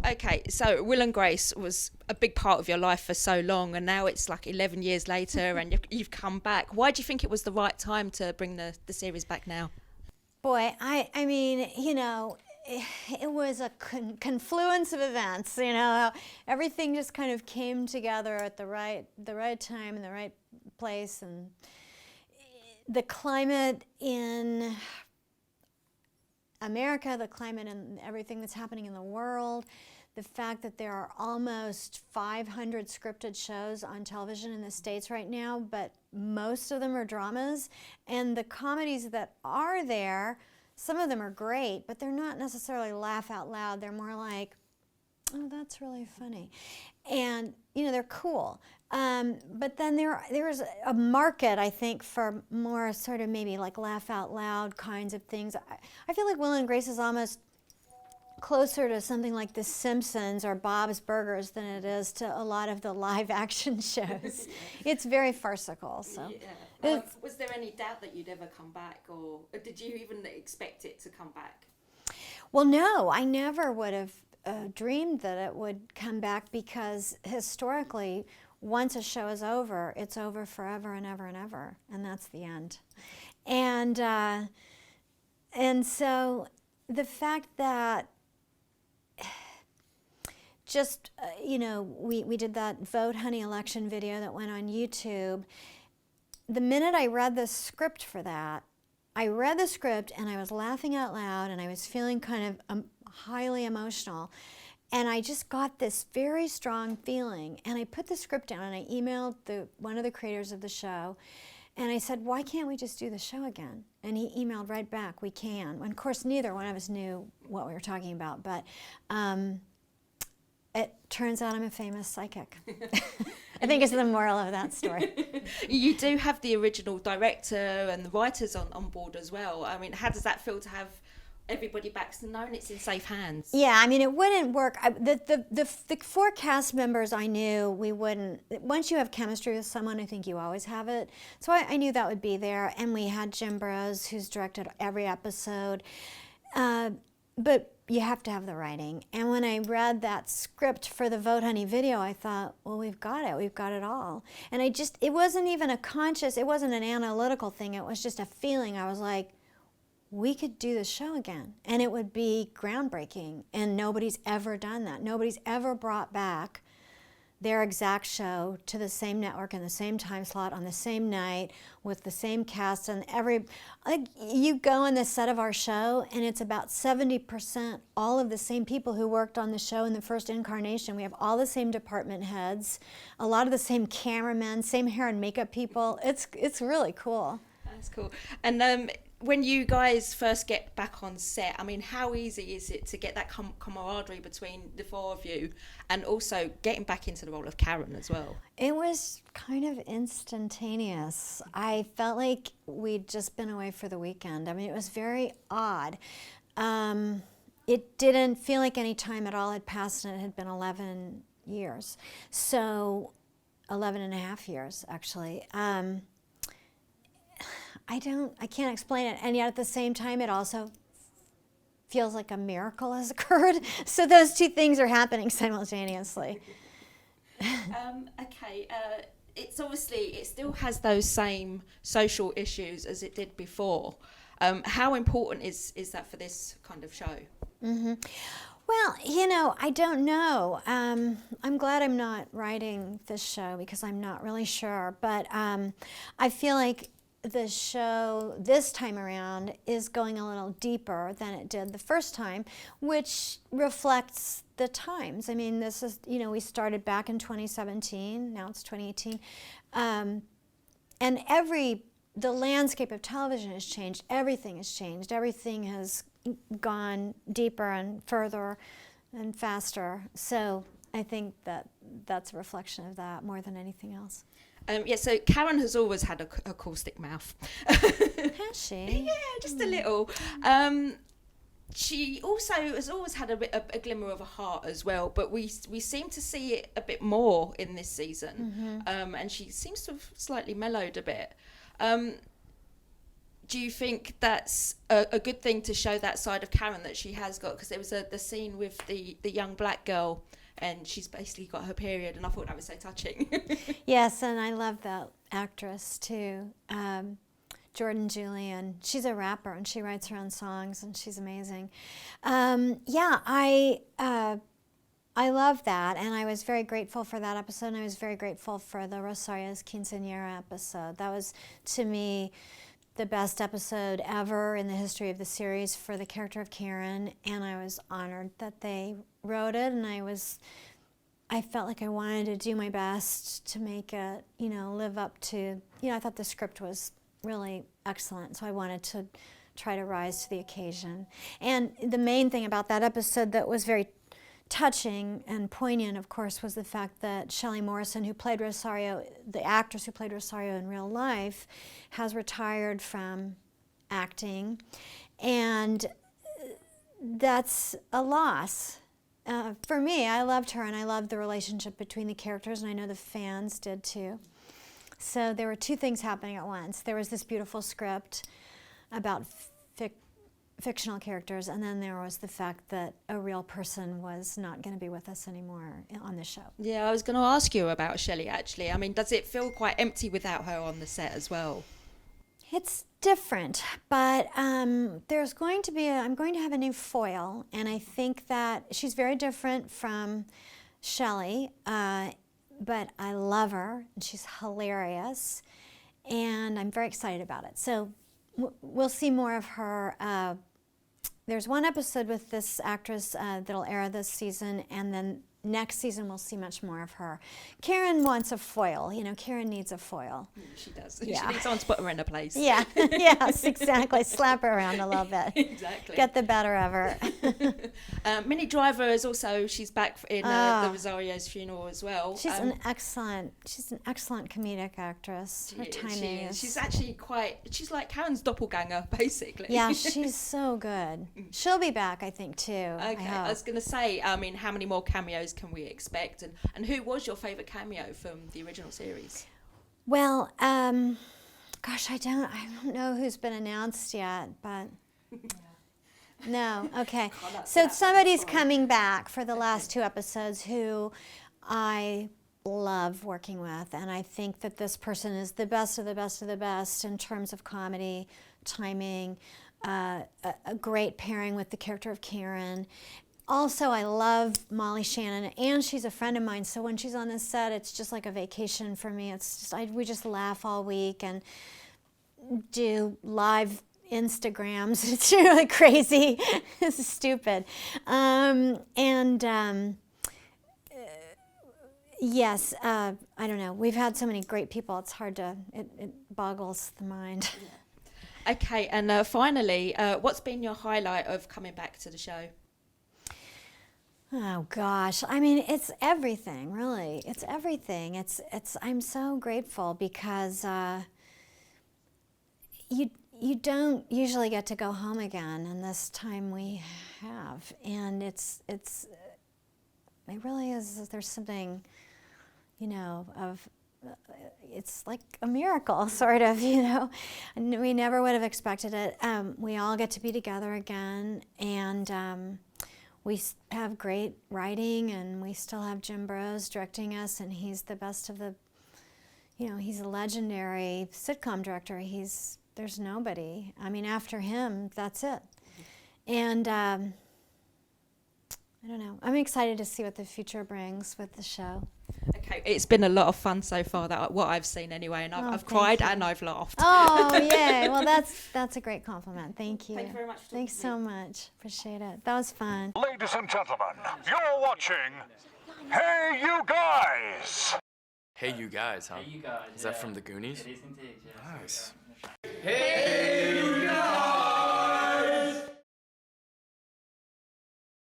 Okay, so Will and Grace was a big part of your life for so long, and now it's like 11 years later and you've come back. Why do you think it was the right time to bring the series back now? Boy, I mean, it was a confluence of events, everything just kind of came together at the right time and the right place, and the climate in America, the climate and everything that's happening in the world, the fact that there are almost 500 scripted shows on television in the States right now, but most of them are dramas, and the comedies that are there, some of them are great, but they're not necessarily laugh out loud. They're more like, oh, that's really funny. And, they're cool. But then there's a market, I think, for more sort of maybe like laugh out loud kinds of things. I feel like Will and Grace is almost closer to something like The Simpsons or Bob's Burgers than it is to a lot of the live action shows. It's very farcical. So, was there any doubt that you'd ever come back, or did you even expect it to come back? Well, no, I never would have dreamed that it would come back, because historically, once a show is over, it's over forever and ever and ever, and that's the end. And so the fact that just, we did that Vote Honey election video that went on YouTube. The minute I read the script for that, I read the script and I was laughing out loud and I was feeling kind of highly emotional. And I just got this very strong feeling. And I put the script down and I emailed one of the creators of the show. And I said, why can't we just do the show again? And he emailed right back, we can. And of course, neither one of us knew what we were talking about. But it turns out I'm a famous psychic. I think it's the moral of that story. You do have the original director and the writers on board as well. I mean, how does that feel to have everybody back to know it's in safe hands? Yeah, I mean, it wouldn't work. The 4 cast members, I knew we wouldn't. Once you have chemistry with someone, I think you always have it. So I knew that would be there. And we had Jim Burrows, who's directed every episode. But you have to have the writing. And when I read that script for the Vote Honey video, I thought, well, we've got it all. And it wasn't even it wasn't an analytical thing. It was just a feeling. I was like, we could do the show again, and it would be groundbreaking. And nobody's ever done that. Nobody's ever brought back their exact show to the same network in the same time slot on the same night with the same cast. And you go on the set of our show and it's about 70% all of the same people who worked on the show in the first incarnation. We have all the same department heads, a lot of the same cameramen, same hair and makeup people. It's really cool. That's cool. And when you guys first get back on set, I mean, how easy is it to get that camaraderie between the 4 of you, and also getting back into the role of Karen as well? It was kind of instantaneous. I felt like we'd just been away for the weekend. I mean, it was very odd. It didn't feel like any time at all had passed, and it had been 11 years. So 11 and a half years, actually. I can't explain it, and yet at the same time it also feels like a miracle has occurred. So those 2 things are happening simultaneously. Okay, it's obviously, it still has those same social issues as it did before. How important is that for this kind of show? Mm-hmm. Well, I don't know. I'm glad I'm not writing this show because I'm not really sure, but I feel like the show this time around is going a little deeper than it did the first time, which reflects the times. I mean, this is, we started back in 2017, now it's 2018. And the landscape of television has changed, everything has changed, everything has gone deeper and further and faster. So I think that's a reflection of that more than anything else. So Karen has always had a caustic mouth. Has she? Yeah, just a little. She also has always had a glimmer of a heart as well, but we seem to see it a bit more in this season. Mm-hmm. And she seems to have slightly mellowed a bit. do you think that's a good thing to show that side of Karen that she has got? Because there was the scene with the young black girl, and she's basically got her period, and I thought that was so touching. Yes, and I love that actress too, Jordan Julian. She's a rapper, and she writes her own songs, and she's amazing. I love that, and I was very grateful for that episode, and I was very grateful for the Rosarios quinceanera episode. That was, to me, the best episode ever in the history of the series for the character of Karen, and I was honored that they wrote it, and I felt like I wanted to do my best to make it, live up to, I thought the script was really excellent, so I wanted to try to rise to the occasion. And the main thing about that episode that was very touching and poignant, of course, was the fact that Shelley Morrison, who played Rosario, the actress who played Rosario in real life, has retired from acting, and that's a loss. For me, I loved her, and I loved the relationship between the characters, and I know the fans did too. So there were two things happening at once. There was this beautiful script about fictional characters, and then there was the fact that a real person was not going to be with us anymore on the show. Yeah, I was going to ask you about Shelley, actually. I mean, does it feel quite empty without her on the set as well? It's different, but I'm going to have a new foil, and I think that she's very different from Shelley, but I love her, and she's hilarious, and I'm very excited about it. So we'll see more of her. There's one episode with this actress that'll air this season, and then next season we'll see much more of her. Karen wants a foil. Karen needs a foil. She does. Yeah. She needs someone to put her in her place. Yeah, yes, exactly. Slap her around a little bit. Exactly. Get the better of her. Minnie Driver is also, she's back in the Rosario's funeral as well. She's an excellent comedic actress. Her timing is... She's actually she's like Karen's doppelganger, basically. Yeah, she's so good. She'll be back, I think, too. Okay, I was going to say, I mean, how many more cameos can we expect? And who was your favourite cameo from the original series? Well, gosh, I don't know who's been announced yet, but... No, okay. So somebody's coming back for the last two episodes who I love working with, and I think that this person is the best of the best of the best in terms of comedy, timing, a great pairing with the character of Karen. Also, I love Molly Shannon, and she's a friend of mine, so when she's on the set, it's just like a vacation for me. It's just, we just laugh all week and do live Instagrams. It's really crazy. It's stupid. Yes, I don't know. We've had so many great people. It's hard to, it boggles the mind. Yeah. Okay, and finally, what's been your highlight of coming back to the show? Oh gosh, I mean, it's everything, really. It's everything. I'm so grateful because you don't usually get to go home again, and this time we have, and it really is. There's something, of it's like a miracle, sort of, and we never would have expected it. We all get to be together again, and we have great writing, and we still have Jim Burrows directing us, and he's the best of the, he's a legendary sitcom director. There's nobody. I mean, after him, that's it. And I don't know. I'm excited to see what the future brings with the show. Okay, it's been a lot of fun so far, what I've seen anyway, and I've cried and I've laughed. Oh, yay. Well, that's a great compliment. Thank you. Thank you very much. Thanks so much. Appreciate it. That was fun. Ladies and gentlemen, you're watching Hey You Guys! Hey You Guys, huh? Hey, you guys. Is that from the Goonies? It is indeed, yes. Nice. Hey!